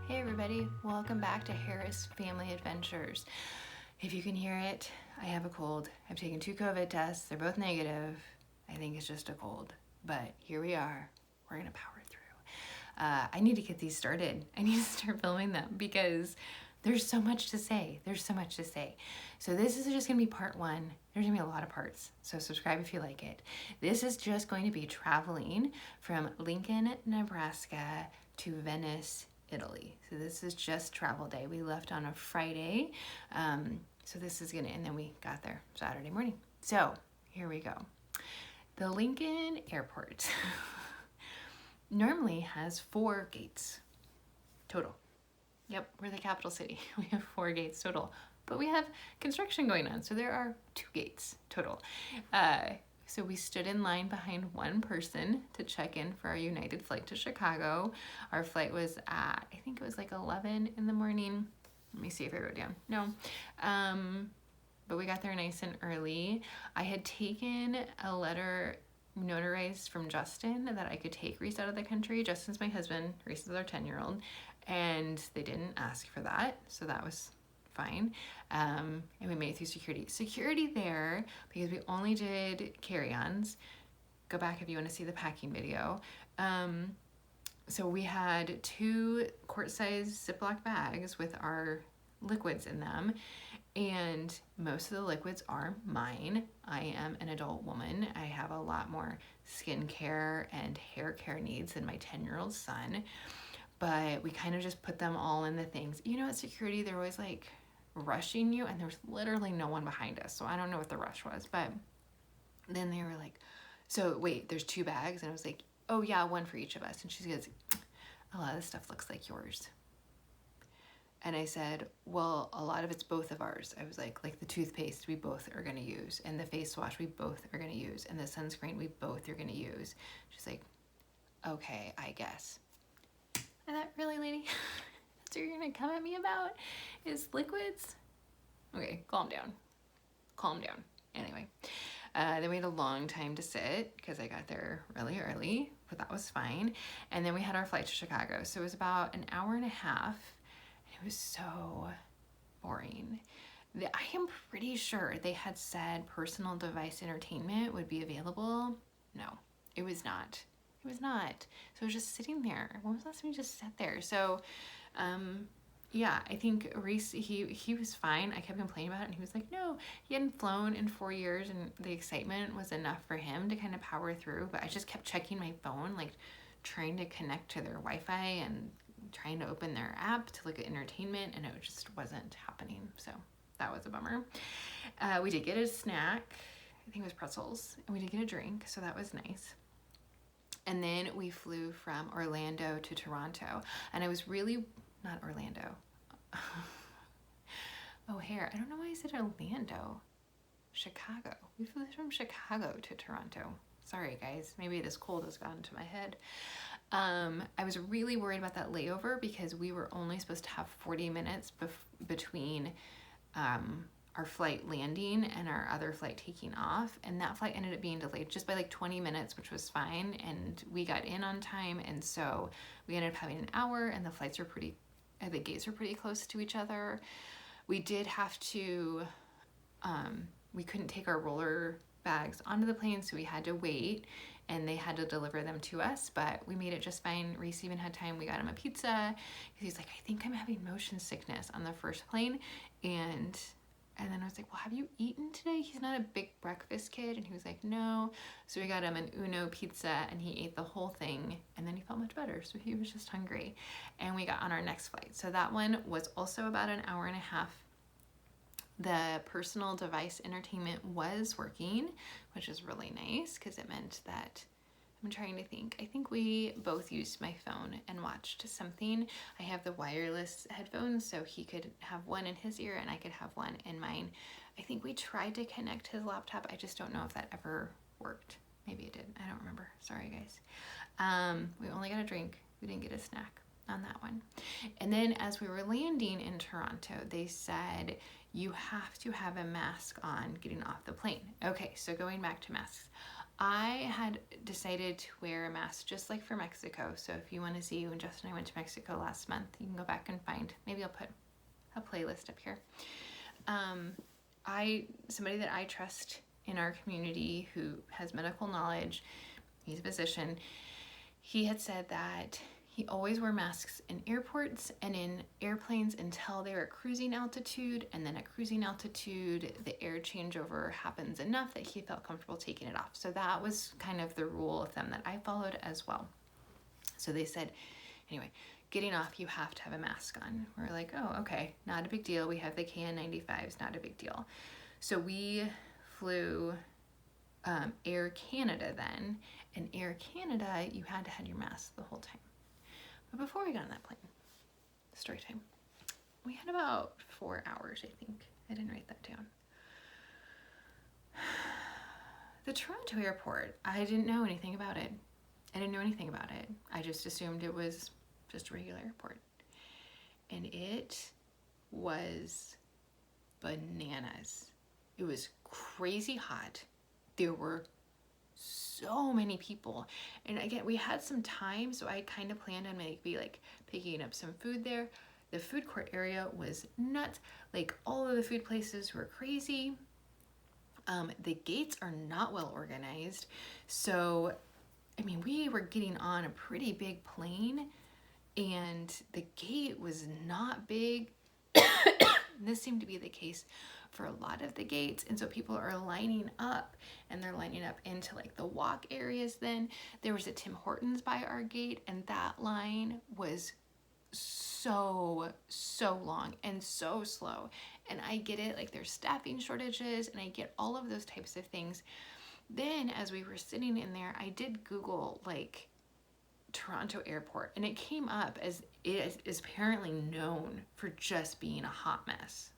Hey everybody, welcome back to Harris Family Adventures. If you can hear it, I have a cold. I've taken 2 COVID tests. They're both negative. I think it's just a cold, but here we are. We're gonna power through. I need to get these started. I need to start filming them because there's so much to say. So this is just gonna be part 1. There's gonna be a lot of parts, so subscribe if you like it. This is just going to be traveling from Lincoln, Nebraska to Venice, Italy. So this is just travel day. We left on a Friday. So this is and then we got there Saturday morning. So here we go. The Lincoln Airport normally has 4 gates total. Yep, we're the capital city. We have 4 gates total, but we have construction going on. So there are 2 gates total. So we stood in line behind one person to check in for our United flight to Chicago. Our flight was at, I think it was like 11 in the morning. Let me see if I wrote down. No. But we got there nice and early. I had taken a letter notarized from Justin that I could take Reese out of the country. Justin's my husband. Reese is our 10-year-old. And they didn't ask for that. So that was fine. And we made it through security there, because we only did carry-ons. Go back if you want to see the packing video. So we had 2 quart-sized Ziploc bags with our liquids in them, and most of the liquids are mine. I am an adult woman. I have a lot more skincare and hair care needs than my 10-year-old son, but we kind of just put them all in the things. You know, at security, they're always like rushing you, and there's literally no one behind us, so I don't know what the rush was. But then they were like, so wait, there's 2 bags? And I was like, oh yeah, 1 for each of us. And she goes, a lot of this stuff looks like yours. And I said, well, a lot of it's both of ours. I was like the toothpaste we both are gonna use, and the face wash we both are gonna use, and the sunscreen we both are gonna use. She's like, okay, I guess. I thought, really, lady? That's what you're gonna come at me about? Is liquids? Okay, calm down. Anyway, then we had a long time to sit because I got there really early, but that was fine. And then we had our flight to Chicago. So it was about an hour and a half, and it was so boring. I am pretty sure they had said personal device entertainment would be available. No, it was not. So I was just sitting there. When was the last time we just sat there? So, yeah, I think Reese, he was fine. I kept complaining about it, and he was like, no, he hadn't flown in 4 years, and the excitement was enough for him to kind of power through. But I just kept checking my phone, like trying to connect to their Wi-Fi and trying to open their app to look at entertainment, and it just wasn't happening. So that was a bummer. We did get a snack. I think it was pretzels, and we did get a drink, so that was nice. And then we flew from Orlando to Toronto. And I was really, not Orlando. O'Hare. I don't know why I said Orlando. Chicago. We flew from Chicago to Toronto. Sorry, guys. Maybe this cold has gotten to my head. I was really worried about that layover because we were only supposed to have 40 minutes between our flight landing and our other flight taking off, and that flight ended up being delayed just by like 20 minutes, which was fine, and we got in on time, and so we ended up having an hour, and the gates were pretty close to each other. We did have to, we couldn't take our roller bags onto the plane, so we had to wait, and they had to deliver them to us, but we made it just fine. Reese even had time. We got him a pizza because he's like, I think I'm having motion sickness on the first plane, and then I was like, well, have you eaten today? He's not a big breakfast kid. And he was like, no. So we got him an Uno pizza, and he ate the whole thing, and then he felt much better. So he was just hungry. And we got on our next flight. So that one was also about an hour and a half. The personal device entertainment was working, which is really nice because it meant that, I'm trying to think. I think we both used my phone and watched something. I have the wireless headphones, so he could have one in his ear and I could have one in mine. I think we tried to connect his laptop. I just don't know if that ever worked. Maybe it did. I don't remember. Sorry, guys. We only got a drink. We didn't get a snack on that one. And then as we were landing in Toronto, they said you have to have a mask on getting off the plane. Okay, so going back to masks. I had decided to wear a mask just like for Mexico. So if you want to see when Justin and I went to Mexico last month, you can go back and find, maybe I'll put a playlist up here. Somebody that I trust in our community who has medical knowledge, he's a physician, he had said that he always wore masks in airports and in airplanes until they were at cruising altitude, and then at cruising altitude, the air changeover happens enough that he felt comfortable taking it off. So that was kind of the rule of thumb that I followed as well. So they said, anyway, getting off, you have to have a mask on. We're like, oh, okay, not a big deal. We have the KN95s, not a big deal. So we flew Air Canada then, and Air Canada, you had to have your mask the whole time. But before we got on that plane, story time, we had about 4 hours, I think. I didn't write that down. The Toronto airport, I didn't know anything about it. I just assumed it was just a regular airport. And it was bananas. It was crazy hot. There were so many people, and again, we had some time, so I kind of planned on maybe like picking up some food there. The food court area was nuts. Like, all of the food places were crazy. The gates are not well organized, so I mean, we were getting on a pretty big plane and the gate was not big. This seemed to be the case for a lot of the gates, and so people are lining up, and they're lining up into like the walk areas. Then there was a Tim Hortons by our gate, and that line was so long and so slow. And I get it, like there's staffing shortages, and I get all of those types of things. Then as we were sitting in there, I did Google like Toronto airport, and it came up as it is apparently known for just being a hot mess.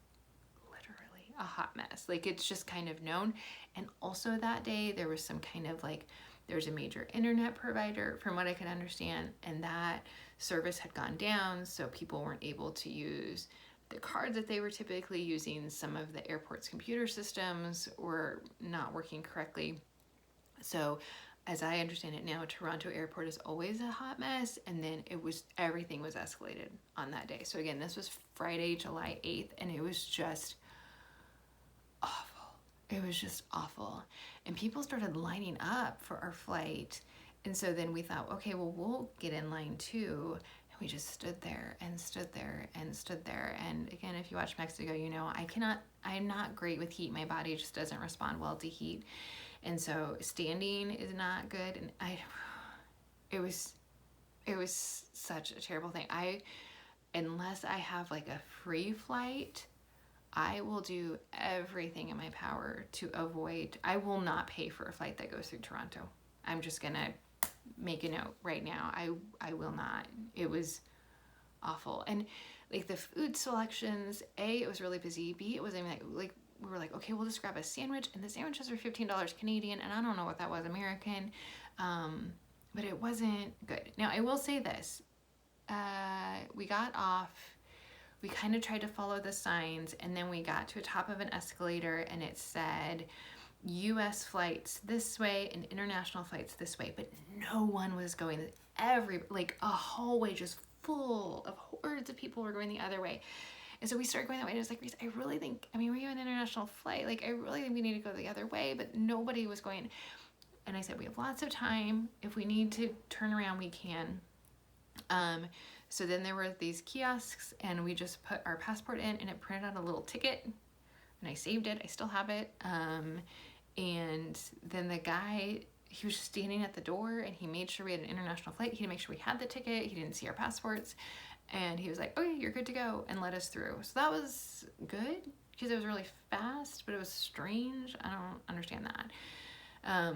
A hot mess. Like, it's just kind of known. And also that day there was some kind of like, there's a major internet provider from what I could understand, and that service had gone down, so people weren't able to use the cards that they were typically using. Some of the airport's computer systems were not working correctly. So as I understand it now, Toronto airport is always a hot mess, and then everything was escalated on that day. So again, this was Friday, July 8th, and it was just awful. It was just awful. And people started lining up for our flight. And so then we thought, okay, well, we'll get in line too. And we just stood there and stood there and stood there. And again, if you watch Mexico, you know, I'm not great with heat. My body just doesn't respond well to heat. And so standing is not good. And it was such a terrible thing. Unless I have like a free flight, I will do everything in my power to avoid. I will not pay for a flight that goes through Toronto. I'm just gonna make a note right now. I will not. It was awful. And like the food selections, A, it was really busy. B, it was, I mean, like we were like, okay, we'll just grab a sandwich, and the sandwiches were $15 Canadian, and I don't know what that was American, but it wasn't good. Now I will say this, we got off. We kind of tried to follow the signs, and then we got to the top of an escalator, and it said US flights this way and international flights this way, but no one was going. Like a hallway just full of hordes of people were going the other way. And so we started going that way. And I was like, Reese, I really think, I mean, we have an international flight. Like, I really think we need to go the other way, but nobody was going. And I said, we have lots of time. If we need to turn around, we can. So then there were these kiosks, and we just put our passport in, and it printed out a little ticket, and I saved it. I still have it. And then the guy, he was just standing at the door, and he made sure we had an international flight. He didn't make sure we had the ticket. He didn't see our passports, and he was like, okay, you're good to go, and let us through. So that was good, because it was really fast, but it was strange. I don't understand that.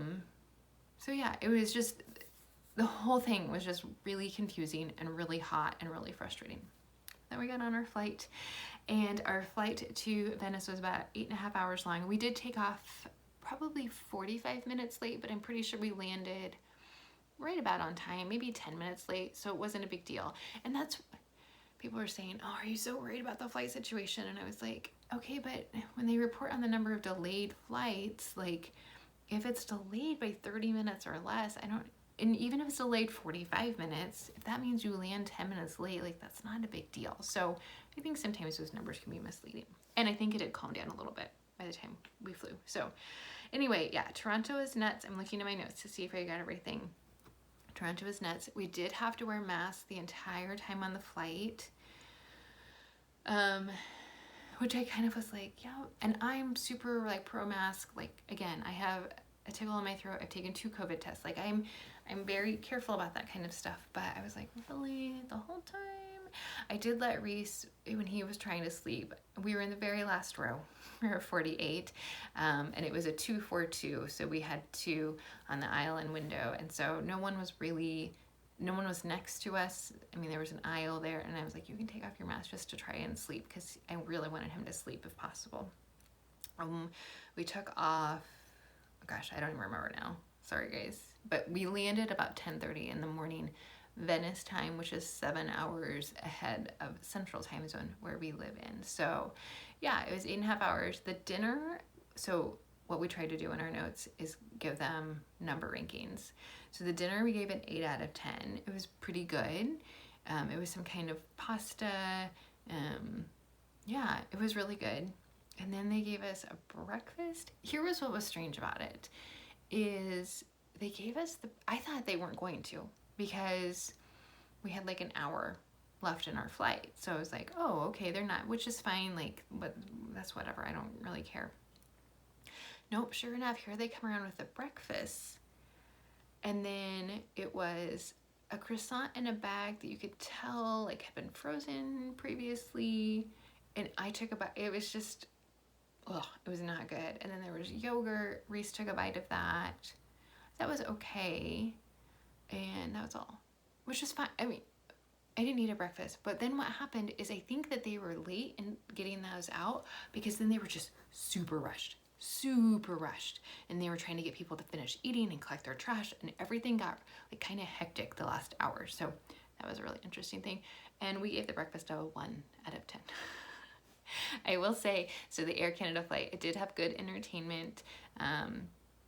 So yeah, it was just, the whole thing was just really confusing and really hot and really frustrating. Then we got on our flight, and our flight to Venice was about 8.5 hours long. We did take off probably 45 minutes late, but I'm pretty sure we landed right about on time, maybe 10 minutes late, so it wasn't a big deal. And that's, people were saying, oh, are you so worried about the flight situation? And I was like, okay, but when they report on the number of delayed flights, like, if it's delayed by 30 minutes or less, and even if it's delayed 45 minutes, if that means you land 10 minutes late, like that's not a big deal. So I think sometimes those numbers can be misleading. And I think it had calmed down a little bit by the time we flew. So anyway, yeah, Toronto is nuts. I'm looking at my notes to see if I got everything. Toronto is nuts. We did have to wear masks the entire time on the flight. Which I kind of was like, yeah, and I'm super like pro mask. Like again, I have a tickle in my throat. I've taken 2 COVID tests. Like I'm very careful about that kind of stuff. But I was like, really, the whole time? I did let Reese, when he was trying to sleep, we were in the very last row. We were 48, and it was a 2-4-2. So we had 2 on the aisle and window, and so no one was next to us. I mean, there was an aisle there, and I was like, you can take off your mask just to try and sleep, because I really wanted him to sleep if possible. We took off, gosh, I don't even remember now. Sorry, guys. But we landed about 10:30 in the morning, Venice time, which is 7 hours ahead of Central Time Zone where we live in. So yeah, it was 8.5 hours. The dinner, so what we tried to do in our notes is give them number rankings. So the dinner, we gave an 8 out of 10. It was pretty good. It was some kind of pasta. Yeah, it was really good. And then they gave us a breakfast. Here was what was strange about it, is they gave us I thought they weren't going to, because we had like an hour left in our flight. So I was like, oh, okay, they're not, which is fine. Like, but that's whatever. I don't really care. Nope, sure enough, here they come around with the breakfast. And then it was a croissant in a bag that you could tell like had been frozen previously. And I took a bite. It was just, it was not good. And then there was yogurt. Reese took a bite of that. That was okay. And that was all, which is fine. I mean, I didn't eat a breakfast. But then what happened is I think that they were late in getting those out, because then they were just super rushed. And they were trying to get people to finish eating and collect their trash, and everything got like kind of hectic the last hour. So that was a really interesting thing. And we gave the breakfast a 1 out of 10. I will say, so the Air Canada flight, it did have good entertainment.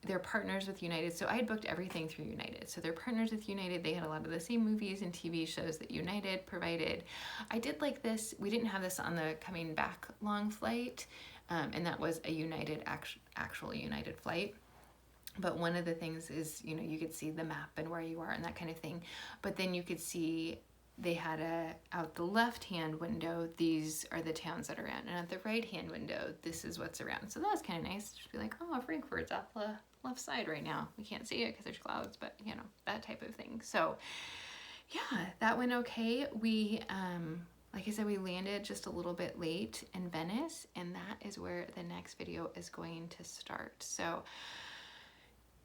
They're partners with United. So I had booked everything through United. So they're partners with United. They had a lot of the same movies and TV shows that United provided. I did like this. We didn't have this on the coming back long flight. And that was a United, actual United flight. But one of the things is, you could see the map and where you are and that kind of thing. But then you could see they had out the left-hand window, these are the towns that are around. And at the right-hand window, this is what's around. So that was kind of nice to be like, oh, Frankfurt's off the left side right now. We can't see it because there's clouds, but, that type of thing. So, yeah, that went okay. We, like I said, we landed just a little bit late in Venice, and that is where the next video is going to start. So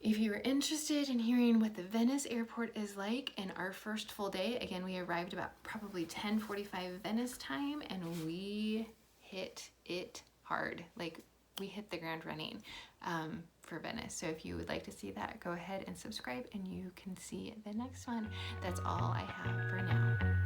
if you're interested in hearing what the Venice airport is like in our first full day, again, we arrived about probably 10:45 Venice time, and we hit it hard. Like, we hit the ground running for Venice. So if you would like to see that, go ahead and subscribe, and you can see the next one. That's all I have for now.